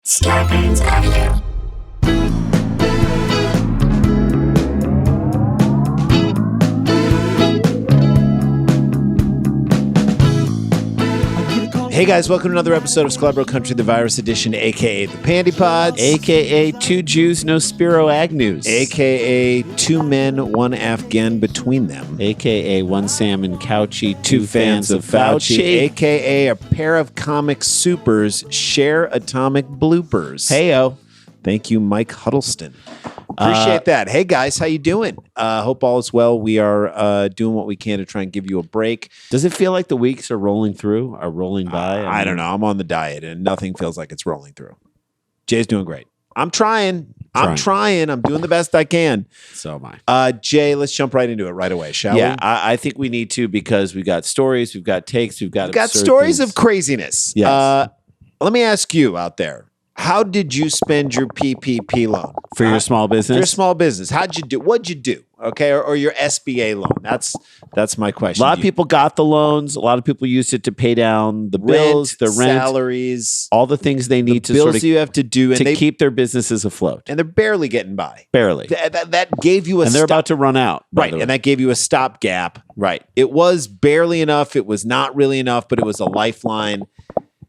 Scarpins Avenue. Hey guys, welcome to another episode of Sklarbro Country, the Virus Edition, a.k.a. the Pandy Pods, a.k.a. two Jews, no Spiro Agnews, a.k.a. two men, one Afghan between them, a.k.a. one Salmon Couchy, two fans of Fauci, a.k.a. a pair of comic supers share atomic bloopers. Heyo. Thank you, Mike Huddleston. Appreciate that. Hey guys, how you doing? Hope all is well. We are doing what we can to try and give you a break. Does it feel like the weeks are rolling by? I don't know. I'm on the diet and nothing feels like it's rolling through. Jay's doing great. I'm trying. I'm doing the best I can. So am I. Jay, let's jump right into it right away, shall we? Yeah, I think we need to because we got stories, we've got takes, we've got stories things. of craziness. Yes. Let me ask you out there. How did you spend your PPP loan? For your small business? For your small business. How'd you do? What'd you do? Okay. Or your SBA loan. That's my question. A lot of people got the loans. A lot of people used it to pay down the bills, the rent, salaries, all the things they need to bills sort of you have to do to keep their businesses afloat. And they're barely getting by. Barely. That gave you a and they're about to run out. Right. And that gave you a stopgap. Right. It was barely enough. It was not really enough, but it was a lifeline.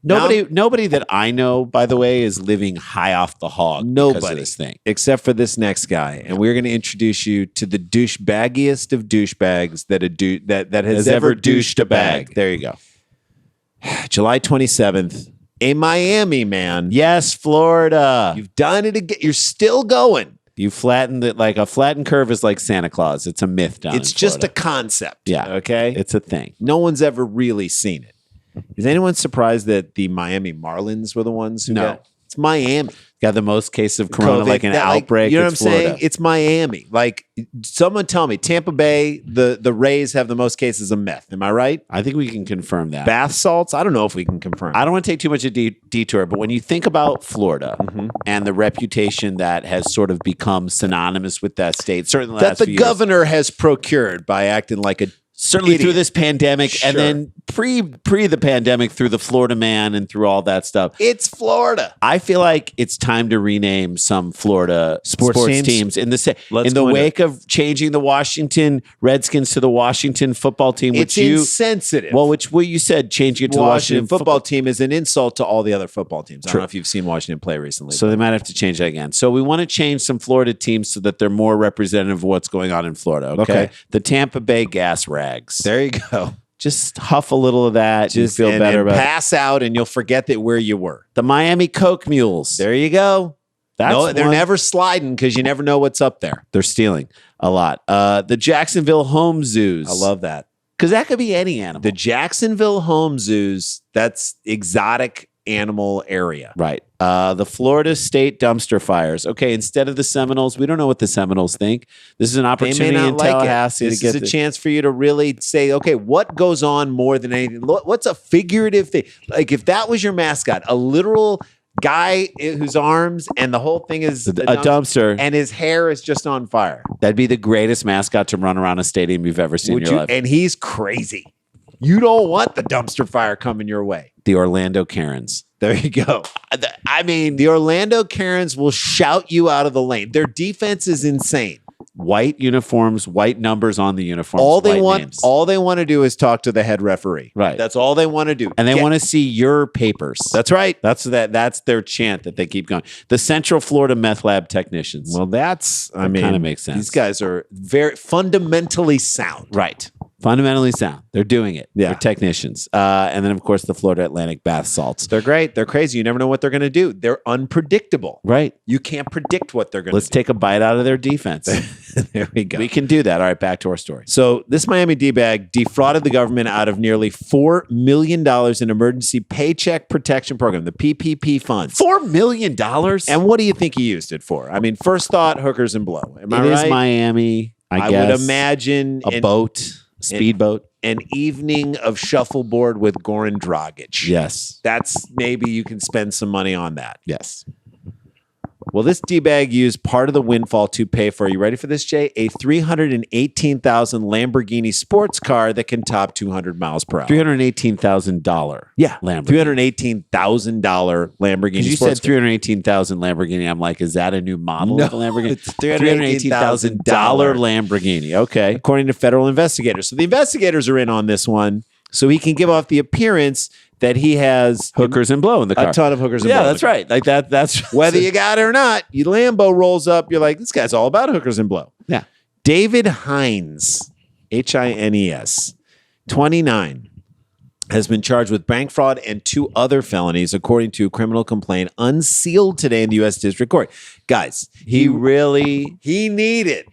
Nobody that I know, by the way, is living high off the hog because of this thing. Except for this next guy. And we're going to introduce you to the douchebaggiest of douchebags that has ever douched a bag. There you go. July 27th, a Miami man. Yes, Florida. You've done it again. You're still going. You flattened it like a flattened curve is like Santa Claus. It's a myth down It's in just Florida. a concept. Yeah. Okay? It's a thing. No one's ever really seen it. Is anyone surprised that the Miami Marlins were the ones who got? It's Miami. Got the most cases of corona, COVID, like an outbreak. You know what I'm it's Florida. saying? It's Miami. Like, someone tell me, Tampa Bay, the Rays have the most cases of meth. Am I right? I think we can confirm that. Bath salts? I don't know if we can confirm. I don't want to take too much of a detour, but when you think about Florida and the reputation that has sort of become synonymous with that state, certainly that the governor has procured by acting like a certainly idiot. Through this pandemic, Sure. and then pre the pandemic through the Florida man and through all that stuff. It's Florida. I feel like it's time to rename some Florida sports teams in the wake of changing the Washington Redskins to the Washington football team. It's insensitive. Well, what you said, changing it to the Washington football team is an insult to all the other football teams. I don't know if you've seen Washington play recently. So they might have to change that again. So we want to change some Florida teams so that they're more representative of what's going on in Florida. Okay. The Tampa Bay Gas Rags. There you go. Just huff a little of that. Just feel better about it. Pass out and you'll forget that where you were. The Miami Coke Mules. There you go. They're never sliding because you never know what's up there. They're stealing a lot. The Jacksonville Home Zoos. I love that. Because that could be any animal. The Jacksonville Home Zoos, that's exotic animal area. Right. The Florida State Dumpster Fires. Okay, instead of the Seminoles, we don't know what the Seminoles think. This is an opportunity in Tallahassee This is a chance for you to really say, okay, what goes on more than anything? What's a figurative thing? Like if that was your mascot, a literal guy whose arms and the whole thing is a dumpster, and his hair is just on fire. That'd be the greatest mascot to run around a stadium you've ever seen in your life. And he's crazy. You don't want the dumpster fire coming your way. The Orlando Karens. There you go. I mean, the Orlando Karens will shout you out of the lane. Their defense is insane. White uniforms, white numbers on the uniforms. All they want to do is talk to the head referee. Right. That's all they want to do. And they want to see your papers. That's right. That's their chant that they keep going. The Central Florida Meth Lab technicians. Well, that kind of makes sense. These guys are very fundamentally sound. Right. Fundamentally sound. They're doing it. Yeah. They're technicians. And then, of course, the Florida Atlantic Bath Salts. They're great. They're crazy. You never know what they're going to do. They're unpredictable. Right. You can't predict what they're going to do. Let's take a bite out of their defense. There we go. We can do that. All right, back to our story. So this Miami D-bag defrauded the government out of nearly $4 million in emergency paycheck protection program, the PPP funds. $4 million? And what do you think he used it for? I mean, first thought, hookers and blow. Am I right? It is Miami, I guess. Would imagine a boat. Speedboat. An evening of shuffleboard with Goran Dragic. Yes. That's maybe you can spend some money on that. Yes. Well, this D-bag used part of the windfall to pay for, you ready for this, Jay? A $318,000 Lamborghini sports car that can top 200 miles per hour. $318,000. Yeah. Lamborghini. $318,000 Lamborghini. You said $318,000 Lamborghini. I'm like, is that a new model of a Lamborghini? It's $318,000 Lamborghini. Okay. According to federal investigators. So the investigators are in on this one. So he can give off the appearance that he has hookers and blow in the car. A ton of hookers and blow. Yeah, that's right. Like that. That's whether you got it or not. Your Lambo rolls up. You're like, this guy's all about hookers and blow. Yeah. David Hines, Hines, 29, has been charged with bank fraud and 2 other felonies, according to a criminal complaint unsealed today in the U.S. District Court. Guys, he really needed that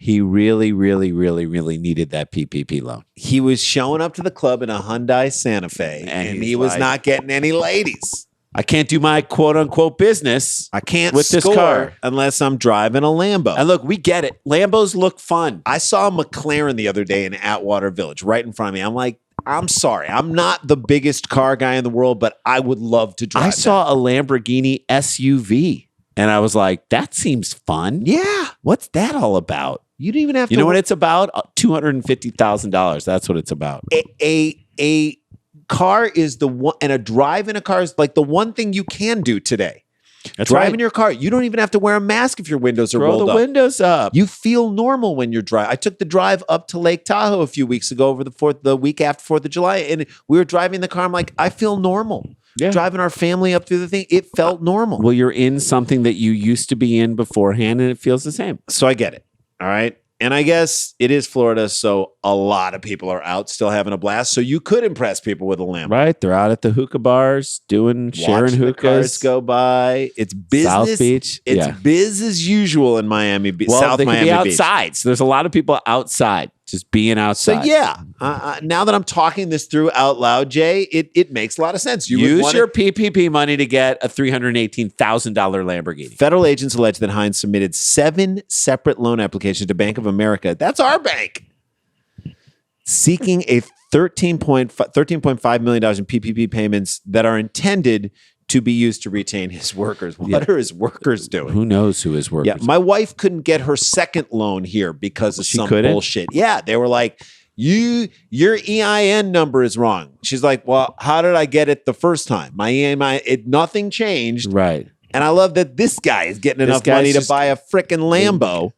PPP loan. He was showing up to the club in a Hyundai Santa Fe, and he was not getting any ladies. I can't do my quote unquote business. I can't with this car unless I'm driving a Lambo. And look, we get it. Lambos look fun. I saw a McLaren the other day in Atwater Village, right in front of me. I'm like, I'm sorry. I'm not the biggest car guy in the world, but I would love to drive. I saw a Lamborghini SUV, and I was like, that seems fun. Yeah. What's that all about? You don't even have to. You know what it's about? $250,000. That's what it's about. A car is the one, and a drive in a car is like the one thing you can do today. That's driving right. your car. You don't even have to wear a mask if your windows are rolled up. Roll the windows up. You feel normal when you're driving. I took the drive up to Lake Tahoe a few weeks ago over the week after 4th of July, and we were driving the car. I'm like, I feel normal. Yeah. Driving our family up through the thing, it felt normal. Well, you're in something that you used to be in beforehand, and it feels the same. So I get it. All right. And I guess it is Florida, so a lot of people are out still having a blast. So you could impress people with a Lambo. Right. They're out at the hookah bars sharing hookahs. The cars go by. It's business. South Beach. It's biz as usual in Miami Beach. Well, South they Miami could be Beach. outside. So there's a lot of people outside, just being outside. So yeah, now that I'm talking this through out loud, Jay, it makes a lot of sense. Use your PPP money to get a $318,000 Lamborghini. Federal agents allege that Hines submitted 7 separate loan applications to Bank of America. That's our bank. Seeking a $13.5 million in PPP payments that are intended to be used to retain his workers. What are his workers doing? Who knows who his workers are? My wife couldn't get her second loan here because of some bullshit. Yeah, they were like, your EIN number is wrong. She's like, well, how did I get it the first time? My EIN, nothing changed. Right. And I love that this guy is getting enough money to buy a freaking Lambo.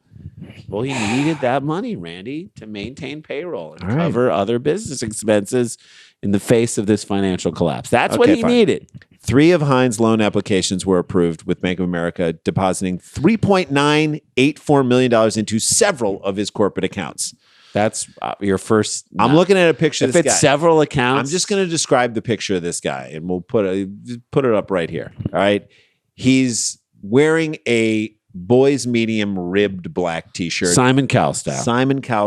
Well, he needed that money, Randy, to maintain payroll and cover other business expenses in the face of this financial collapse. That's what he needed. 3 of Hines' loan applications were approved, with Bank of America depositing $3.984 million into several of his corporate accounts. That's your first. I'm looking at a picture of this guy. If it's several accounts. I'm just going to describe the picture of this guy, and we'll put it up right here. All right. He's wearing a boys medium ribbed black t-shirt. Simon Cowell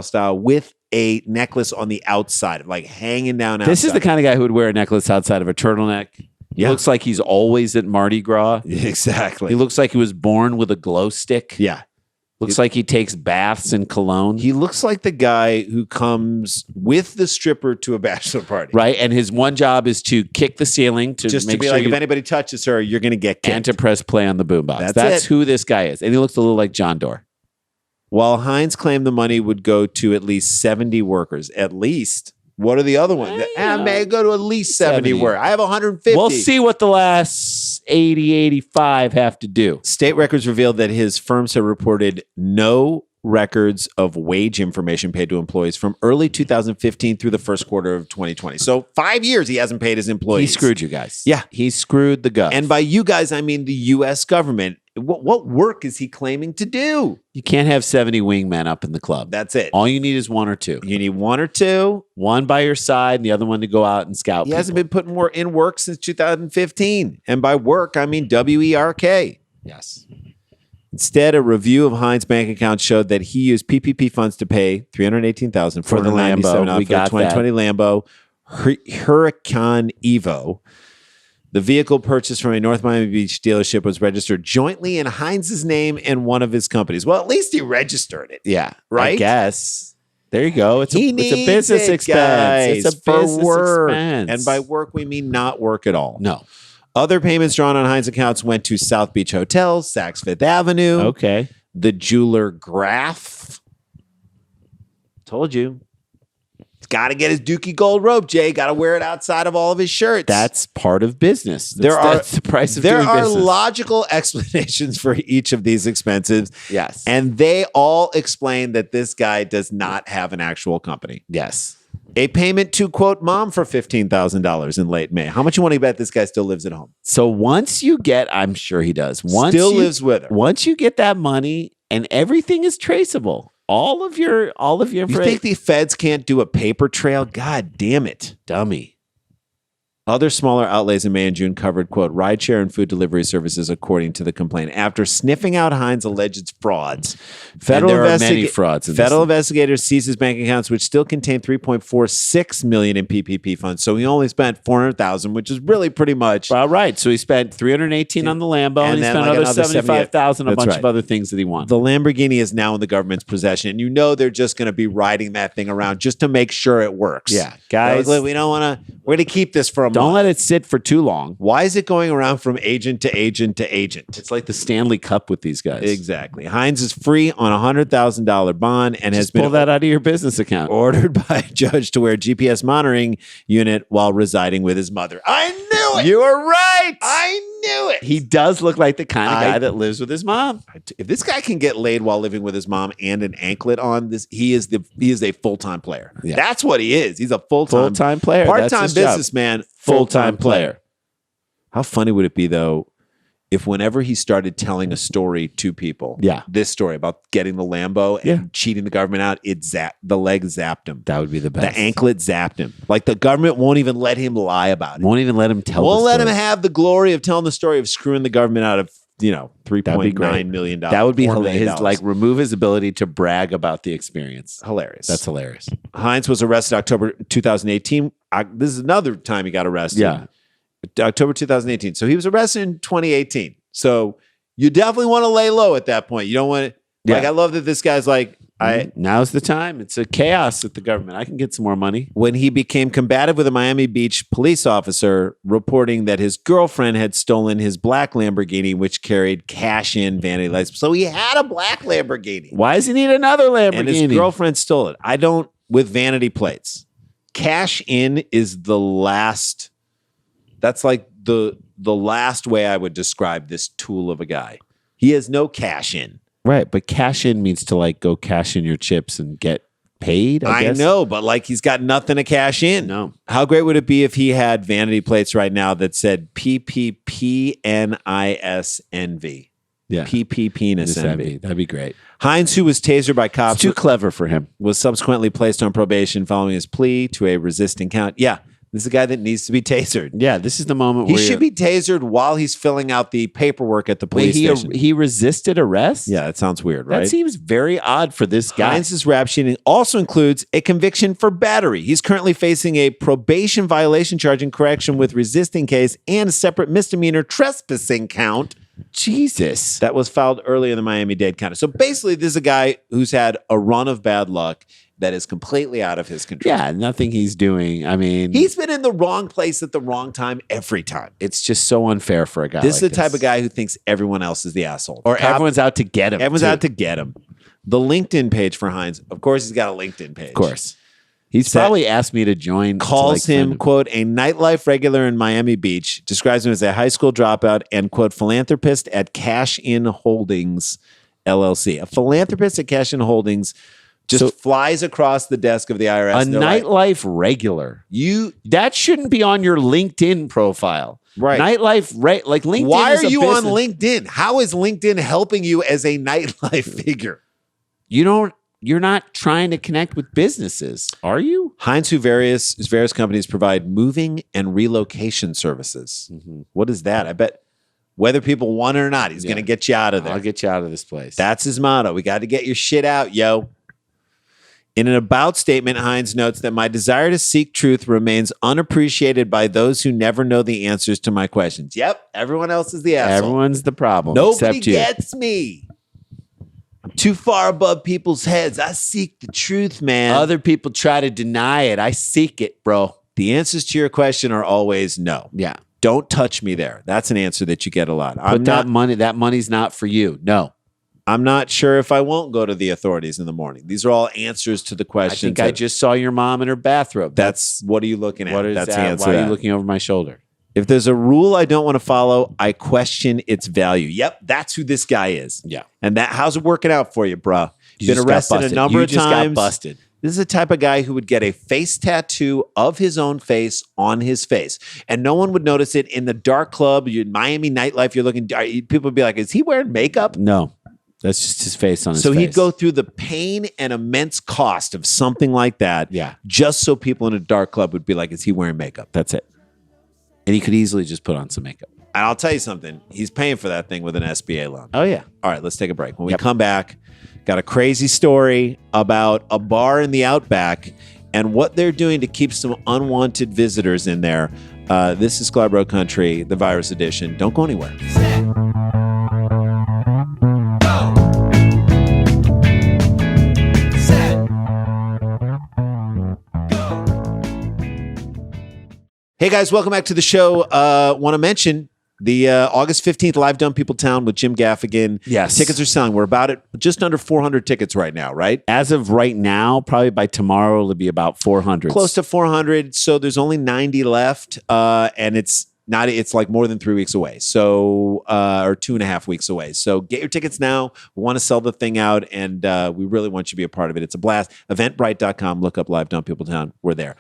style with a necklace on the outside, like hanging down outside. This is the kind of guy who would wear a necklace outside of a turtleneck. He looks like he's always at Mardi Gras. Exactly. He looks like he was born with a glow stick. Yeah. Looks like he takes baths in cologne. He looks like the guy who comes with the stripper to a bachelor party. Right. And his one job is to kick the ceiling to just make to be sure like, if anybody touches her, you're going to get kicked. And to press play on the boombox. That's who this guy is. And he looks a little like John Doerr. While Hines claimed the money would go to at least 70 workers. At least. What are the other ones? May go to at least 70 workers. I have 150. We'll see what the last 80, 85 have to do. State records revealed that his firms have reported no records of wage information paid to employees from early 2015 through the first quarter of 2020. So 5 years he hasn't paid his employees. He screwed you guys. Yeah. He screwed the gov. And by you guys, I mean the U.S. government. What work is he claiming to do? You can't have 70 wingmen up in the club. That's it. All you need is 1 or 2. You need 1 or 2. One by your side and the other one to go out and scout He hasn't been putting in work since 2015. And by work, I mean WERK. Yes. Instead, a review of Hines' bank account showed that he used PPP funds to pay $318,000 for the Lambo. We got 2020 Lambo Huracan Evo. The vehicle purchased from a North Miami Beach dealership was registered jointly in Hines' name and one of his companies. Well, at least he registered it. Yeah, right. I guess. There you go. It's a business expense. Guys, it's a business work. expense. And by work, we mean not work at all. No. Other payments drawn on Hines' accounts went to South Beach Hotel, Saks Fifth Avenue. Okay. The jeweler Graf. Told you. He's got to get his Dookie gold rope, Jay. Got to wear it outside of all of his shirts. That's part of business. That's the price of doing business. There are logical explanations for each of these expenses. Yes. And they all explain that this guy does not have an actual company. Yes. A payment to, quote, mom for $15,000 in late May. How much you want to bet this guy still lives at home? So once you get, I'm sure he does. Lives with her. Once you get that money and everything is traceable, all of your You think the feds can't do a paper trail? God damn it. Dummy. Other smaller outlays in May and June covered, quote, rideshare and food delivery services, according to the complaint. After sniffing out Hines' alleged frauds, There are many frauds. Federal investigators seized his bank accounts, which still contained $3.46 million in PPP funds. So he only spent $400,000, which is really pretty much. Well, right. So he spent $318 on the Lambo, and he spent another $75,000 on a bunch of other things that he wanted. The Lamborghini is now in the government's possession, and you know they're just going to be riding that thing around just to make sure it works. Yeah, guys, we don't want to. We're going to keep this for a month. Don't let it sit for too long. Why is it going around from agent to agent to agent? It's like the Stanley Cup with these guys. Exactly. Hines is free on a $100,000 bond and has been pull that out of your business account. Ordered by a judge to wear a GPS monitoring unit while residing with his mother. I knew it. You were right. I knew it. He does look like the kind of guy that lives with his mom. If this guy can get laid while living with his mom and an anklet on, he is a full-time player. Yeah. That's what he is. He's a full-time player. Part-time businessman, full-time player. How funny would it be, though, if whenever he started telling a story to people, this story about getting the Lambo and cheating the government out, the leg zapped him. That would be the best. The anklet zapped him. Like the government won't even let him lie about it. Won't even let him tell. Won't let him have the glory of telling the story of screwing the government out of $3.9 million. That would be hilarious. Like remove his ability to brag about the experience. Hilarious. That's hilarious. Hines was arrested October 2018. This is another time he got arrested. Yeah. October 2018. So he was arrested in 2018. So you definitely want to lay low at that point. You don't want to, I love that this guy's like, now's the time. It's a chaos with the government. I can get some more money. When he became combative with a Miami Beach police officer reporting that his girlfriend had stolen his black Lamborghini, which carried cash-in vanity lights. So he had a black Lamborghini. Why does he need another Lamborghini? And his girlfriend stole it. With vanity plates. Cash-in is the last. That's like the last way I would describe this tool of a guy. He has no cash in. Right, but cash in means to like go cash in your chips and get paid. I guess. Know, but like he's got nothing to cash in. No. How great would it be if he had vanity plates right now that said PPPNISNV? Yeah. PP penis envy. That'd be great. Hines, who was tasered by cops, it's too clever for him, was subsequently placed on probation following his plea to a resisting count. Yeah. This is a guy that needs to be tasered. Yeah, this is the moment where he should be tasered while he's filling out the paperwork at the police station. He resisted arrest? Yeah, that sounds weird, right? That seems very odd for this guy. Hines' rap sheet also includes a conviction for battery. He's currently facing a probation violation charge in correction with resisting case and a separate misdemeanor trespassing count. Jesus. That was filed early in the Miami-Dade County. So basically, this is a guy who's had a run of bad luck that is completely out of his control. Yeah, nothing he's doing. I mean, he's been in the wrong place at the wrong time every time. It's just so unfair for a guy. This is the type of guy who thinks everyone else is the asshole. Or everyone's out to get him. Everyone's out to get him. The LinkedIn page for Hines, of course, he's got a LinkedIn page. Of course. He's probably asked me to join. Calls him, quote, a nightlife regular in Miami Beach, describes him as a high school dropout, and, quote, philanthropist at Cash In Holdings, LLC. A philanthropist at Cash In Holdings just flies across the desk of the IRS. A nightlife regular. That shouldn't be on your LinkedIn profile. Right. Nightlife, like LinkedIn. Why are you on LinkedIn? How is LinkedIn helping you as a nightlife figure? You're not trying to connect with businesses, are you? Hines, whose various companies provide moving and relocation services. Mm-hmm. What is that? I bet whether people want it or not, he's going to get you out of there. I'll get you out of this place. That's his motto. We got to get your shit out, yo. In an about statement, Hines notes that my desire to seek truth remains unappreciated by those who never know the answers to my questions. Yep, everyone else is the asshole. Everyone's the problem. Nobody except you. Gets me. I'm too far above people's heads. I seek the truth, man. Other people try to deny it. I seek it, bro. The answers to your question are always no. Yeah. Don't touch me there. That's an answer that you get a lot. That money's not for you. No. I'm not sure if I won't go to the authorities in the morning. These are all answers to the questions. I just saw your mom in her bathrobe. What are you looking at? That's the answer. Why are you looking over my shoulder? If there's a rule I don't want to follow, I question its value. Yep, that's who this guy is. Yeah. And how's it working out for you, bro? You've been arrested a number of times. You just got busted. This is the type of guy who would get a face tattoo of his own face on his face. And no one would notice it in the dark club, Miami nightlife. People would be like, is he wearing makeup? No. That's just his face on his face. So he'd go through the pain and immense cost of something like that just so people in a dark club would be like, is he wearing makeup? That's it. And he could easily just put on some makeup. And I'll tell you something. He's paying for that thing with an SBA loan. Oh, yeah. All right, let's take a break. When we come back, got a crazy story about a bar in the Outback and what they're doing to keep some unwanted visitors in there. This is Sklarbro Country, the virus edition. Don't go anywhere. Hey guys, welcome back to the show. Want to mention the August 15th Live Dumb People Town with Jim Gaffigan. Yes. Tickets are selling. We're about at just under 400 tickets right now, right? As of right now, probably by tomorrow, it'll be about 400. Close to 400. So there's only 90 left. And it's like more than 3 weeks away. So, or 2.5 weeks away. So get your tickets now. We want to sell the thing out and we really want you to be a part of it. It's a blast. Eventbrite.com. Look up Live Dumb People Town. We're there.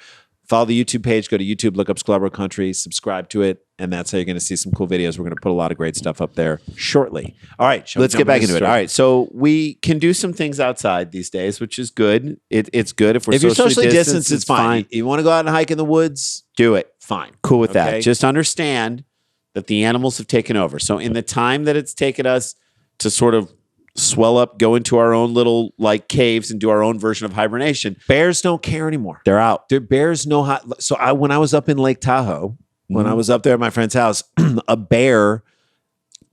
Follow the YouTube page. Go to YouTube, look up Sklarbro Country, subscribe to it, and that's how you're going to see some cool videos. We're going to put a lot of great stuff up there shortly. All right, let's get back into it. All right, so we can do some things outside these days, which is good. It's good if you're socially distanced. It's fine. You want to go out and hike in the woods? Do it. Fine. Cool with that. Just understand that the animals have taken over. So in the time that it's taken us to sort of swell up, go into our own little like caves and do our own version of hibernation. Bears don't care anymore. They're out. Bears know how. So when I was up in Lake Tahoe, when I was up there at my friend's house, a bear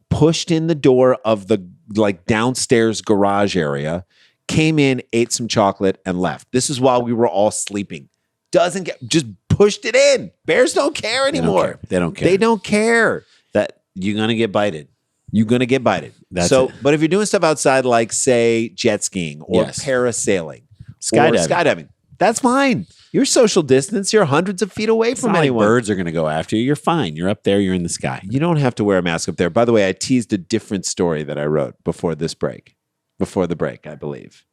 pushed in the door of the like downstairs garage area, came in, ate some chocolate, and left. This is while we were all sleeping. Just pushed it in. Bears don't care anymore. They don't care. They don't care. That you're gonna get bited. You're going to get bited. But if you're doing stuff outside, like, say, jet skiing or parasailing, skydiving, that's fine. You're social distance. You're hundreds of feet away from anyone. Like birds are going to go after you. You're fine. You're up there. You're in the sky. You don't have to wear a mask up there. By the way, I teased a different story that I wrote before the break, I believe.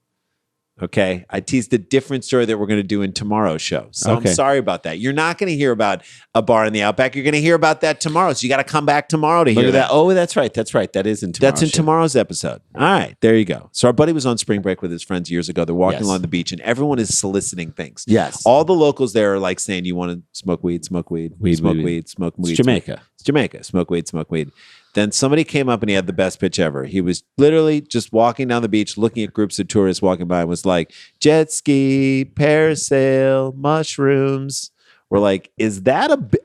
Okay. I teased a different story that we're going to do in tomorrow's show. So I'm sorry about that. You're not going to hear about a bar in the Outback. You're going to hear about that tomorrow. So you got to come back tomorrow to hear that. Oh, that's right. That is in tomorrow's That's in tomorrow's episode. All right. There you go. So our buddy was on spring break with his friends years ago. They're walking along the beach and everyone is soliciting things. Yes. All the locals there are like saying, you want to smoke weed, smoke weed, smoke weed, smoke weed. It's Jamaica. It's Jamaica. Smoke weed, smoke weed. Then somebody came up and he had the best pitch ever. He was literally just walking down the beach, looking at groups of tourists walking by and was like, jet ski, parasail, mushrooms. We're like,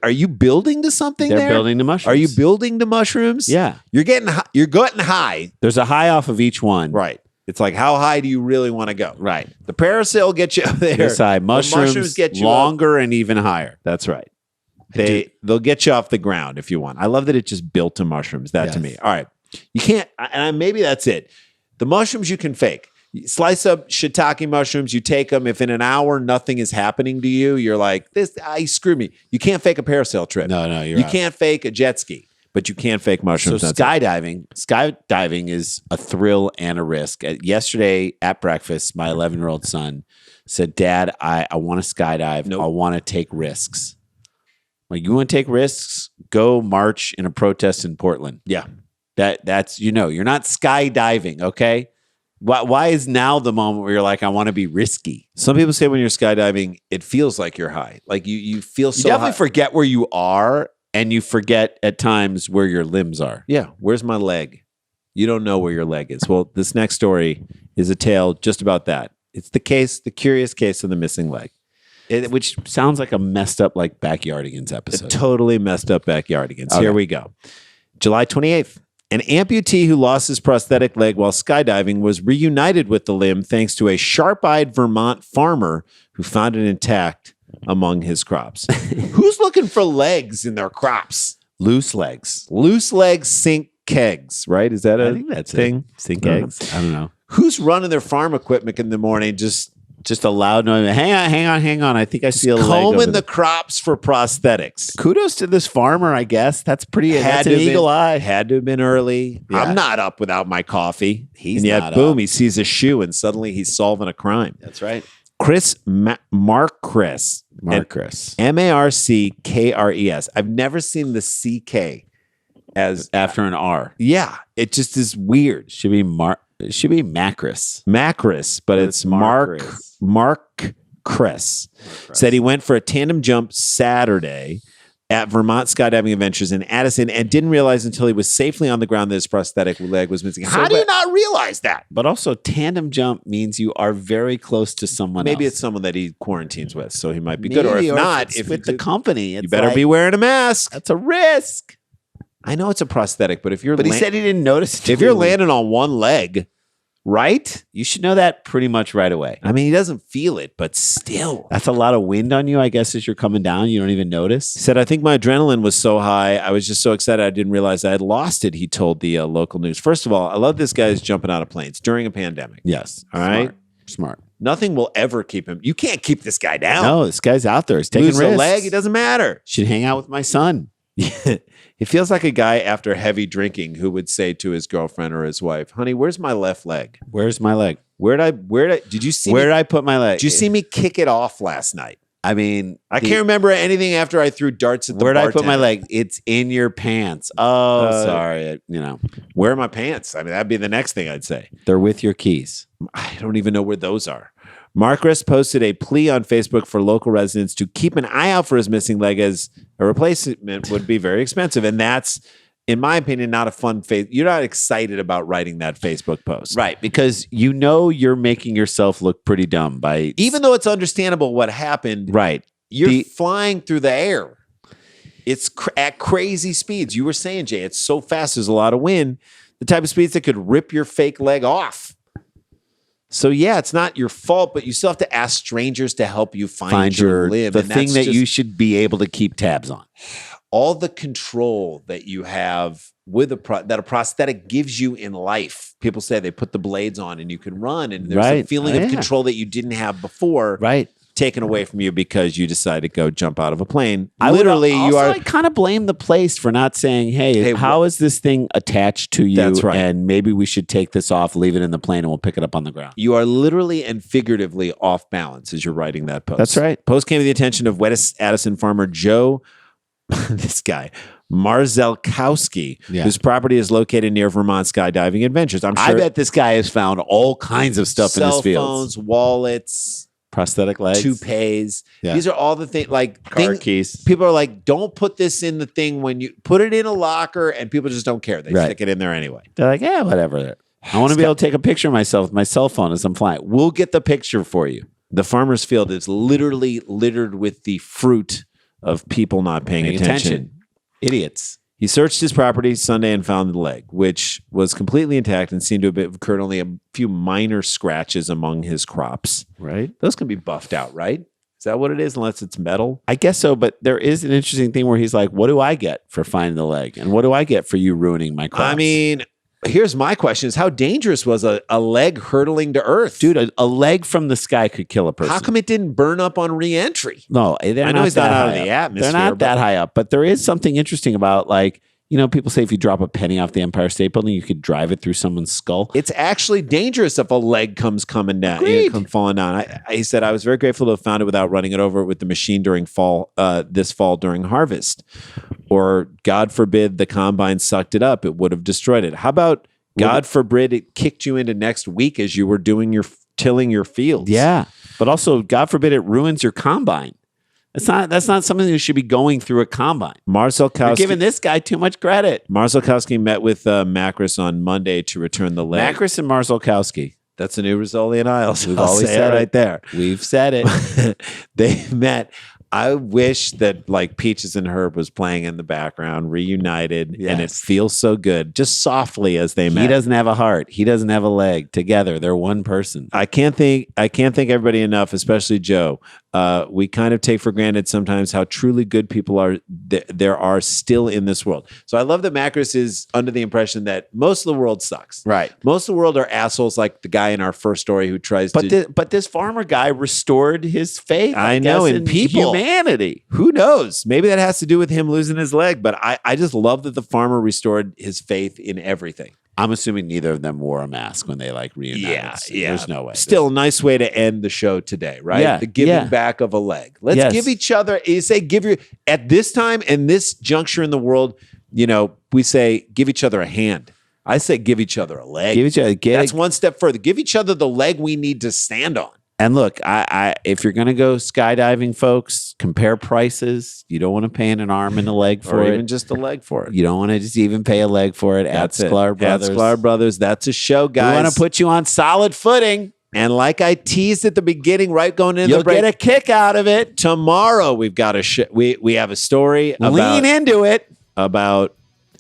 are you building to something there? They're building to mushrooms. Are you building to mushrooms? Yeah. You're getting high. There's a high off of each one. Right. It's like, how high do you really want to go? Right. The parasail gets you up there. This high. Mushrooms get you longer and even higher. That's right. They'll get you off the ground if you want. I love that it just built to mushrooms. That to me. All right. You can't, and maybe that's it. The mushrooms you can fake. You slice up shiitake mushrooms, you take them. If in an hour nothing is happening to you, you're like, screw me. You can't fake a parasail trip. No, you can't fake a jet ski, but you can't fake mushrooms. So skydiving is a thrill and a risk. Yesterday at breakfast, my 11-year-old son said, Dad, I want to skydive. Nope. I want to take risks. Like, you want to take risks? Go march in a protest in Portland. Yeah. That's, you're not skydiving, okay? Why is now the moment where you're like, I want to be risky? Some people say when you're skydiving, it feels like you're high. Like you feel so high. You definitely forget where you are, and you forget at times where your limbs are. Yeah. Where's my leg? You don't know where your leg is. Well, this next story is a tale just about that. It's the curious case of the missing leg. Which sounds like a messed up like Backyardigans episode. A totally messed up Backyardigans. Okay. Here we go. July 28th. An amputee who lost his prosthetic leg while skydiving was reunited with the limb thanks to a sharp-eyed Vermont farmer who found it intact among his crops. Who's looking for legs in their crops? Loose legs. Loose legs sink kegs, right? Is that I think that's thing? It. Sink eggs. I don't know. Who's running their farm equipment in the morning? Just a loud noise. Hang on. I think I see a leg combing the crops for prosthetics. Kudos to this farmer, I guess. That's pretty. That's an eagle eye. Had to have been early. Yeah. I'm not up without my coffee. And yet, boom, he sees a shoe and suddenly he's solving a crime. That's right. Markres. Marckres. I've never seen the CK as after an R. Yeah, it just is weird. It should be Macris. Macris, but it's Markres. Said he went for a tandem jump Saturday at Vermont Skydiving Adventures in Addison and didn't realize until he was safely on the ground that his prosthetic leg was missing. How do you not realize that? But also, tandem jump means you are very close to someone Maybe else. It's someone that he quarantines with, so he might be good. Or if not, if with the company, you better be wearing a mask. That's a risk. I know it's a prosthetic, but if you're... But he said he didn't notice. If you're landing on one leg... Right? You should know that pretty much right away. I mean, he doesn't feel it, but still. That's a lot of wind on you, I guess, as you're coming down. You don't even notice. He said, I think my adrenaline was so high. I was just so excited. I didn't realize I had lost it, he told the local news. First of all, I love this guy's jumping out of planes during a pandemic. Yes. All right? Smart. Nothing will ever keep him. You can't keep this guy down. No, this guy's out there. He's taking risks. Lose a leg, it doesn't matter. Should hang out with my son. He feels like a guy after heavy drinking who would say to his girlfriend or his wife, honey, where's my left leg? Where's my leg? Did you see Where did I put my leg? Did you see me kick it off last night? I mean, I can't remember anything after I threw darts at the bartender. Where did I put my leg? It's in your pants. Oh, sorry. Where are my pants? I mean, that'd be the next thing I'd say. They're with your keys. I don't even know where those are. Markres posted a plea on Facebook for local residents to keep an eye out for his missing leg, as a replacement would be very expensive. And that's, in my opinion, not a fun face. You're not excited about writing that Facebook post. Right, because you know you're making yourself look pretty dumb by... Even though it's understandable what happened, right? You're flying through the air. It's at crazy speeds. You were saying, Jay, it's so fast. There's a lot of wind. The type of speeds that could rip your fake leg off. So, yeah, it's not your fault, but you still have to ask strangers to help you find your limb. The thing that you should be able to keep tabs on. All the control that you have with that a prosthetic gives you in life. People say they put the blades on and you can run, and there's a feeling of control that you didn't have before. Right. Taken away from you because you decided to go jump out of a plane. I kind of blame the place for not saying, hey, how is this thing attached to you? That's right. And maybe we should take this off, leave it in the plane, and we'll pick it up on the ground. You are literally and figuratively off balance as you're writing that post. That's right. Post came to the attention of West Addison farmer Joe, this guy, Marzelkowski, whose property is located near Vermont Skydiving Adventures. I bet this guy has found all kinds of stuff in his fields. Cell phones, wallets, prosthetic legs, toupees. Yeah. These are all the things, like car keys. People are like, don't put this in the thing when you put it in a locker, and people just don't care. They stick it in there anyway. They're like, yeah, whatever. I want to be able to take a picture of myself with my cell phone as I'm flying. We'll get the picture for you. The farmer's field is literally littered with the fruit of people not paying attention. Idiots. He searched his property Sunday and found the leg, which was completely intact and seemed to have occurred only a few minor scratches among his crops. Right. Those can be buffed out, right? Is that what it is, unless it's metal? I guess so, but there is an interesting thing where he's like, what do I get for finding the leg? And what do I get for you ruining my crops? I mean, here's my question is, how dangerous was a leg hurtling to earth? Dude, a leg from the sky could kill a person. How come it didn't burn up on re-entry? No, I know he's not out of the atmosphere. They're not that high up, but there is something interesting about, like, you know, people say if you drop a penny off the Empire State Building, you could drive it through someone's skull. It's actually dangerous if a leg comes coming down, come falling down. He said, I was very grateful to have found it without running it over with the machine during this fall during harvest. Or, God forbid, the combine sucked it up. It would have destroyed it. How about, God forbid, it kicked you into next week as you were tilling your fields? Yeah. But also, God forbid, it ruins your combine. That's not something that should be going through a combine. You're giving this guy too much credit. Marzelkowski met with Macris on Monday to return the leg. Macris and Marzelkowski. That's a new Rizzoli and Isles. We've always said it right there. We've said it. They met I wish that like Peaches and Herb was playing in the background, reunited, and it feels so good, just softly as they met. He doesn't have a heart. He doesn't have a leg. Together, they're one person. I can't thank everybody enough, especially Joe. We kind of take for granted sometimes how truly good people are there are still in this world. So I love that Macris is under the impression that most of the world sucks. Right. Most of the world are assholes, like the guy in our first story who tries But this farmer guy restored his faith. I know, in people. Humanity. Who knows? Maybe that has to do with him losing his leg, but I just love that the farmer restored his faith in everything. I'm assuming neither of them wore a mask when they like reunited. Yeah. There's no way. Still a nice way to end the show today, right? Yeah, The giving back of a leg. Let's give each other, you say, at this time and this juncture in the world, we say, give each other a hand. I say, give each other a leg. That's one step further. Give each other the leg we need to stand on. And look, I if you're going to go skydiving, folks, compare prices. You don't want to pay an arm and a leg for it. Or even just a leg for it. You don't want to just even pay a leg for it. At Sklar Brothers. At Sklar Brothers. That's a show, guys. We want to put you on solid footing. And like I teased at the beginning, right going into the break, you'll get a kick out of it. Tomorrow, we've got we have a story about, lean into it, about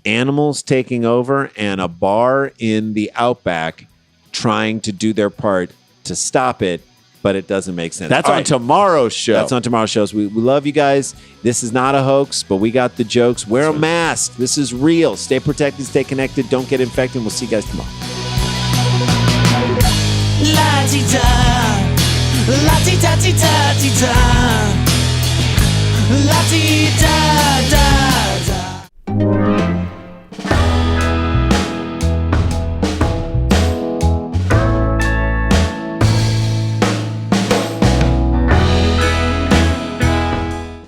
animals taking over and a bar in the Outback trying to do their part to stop it, but it doesn't make sense. That's on tomorrow's show. That's on tomorrow's shows. We love you guys. This is not a hoax, but we got the jokes. Wear a mask. This is real. Stay protected. Stay connected. Don't get infected. We'll see you guys tomorrow. La-ti-da, la-ti-da-ti-da-ti-da, la-ti-da-da.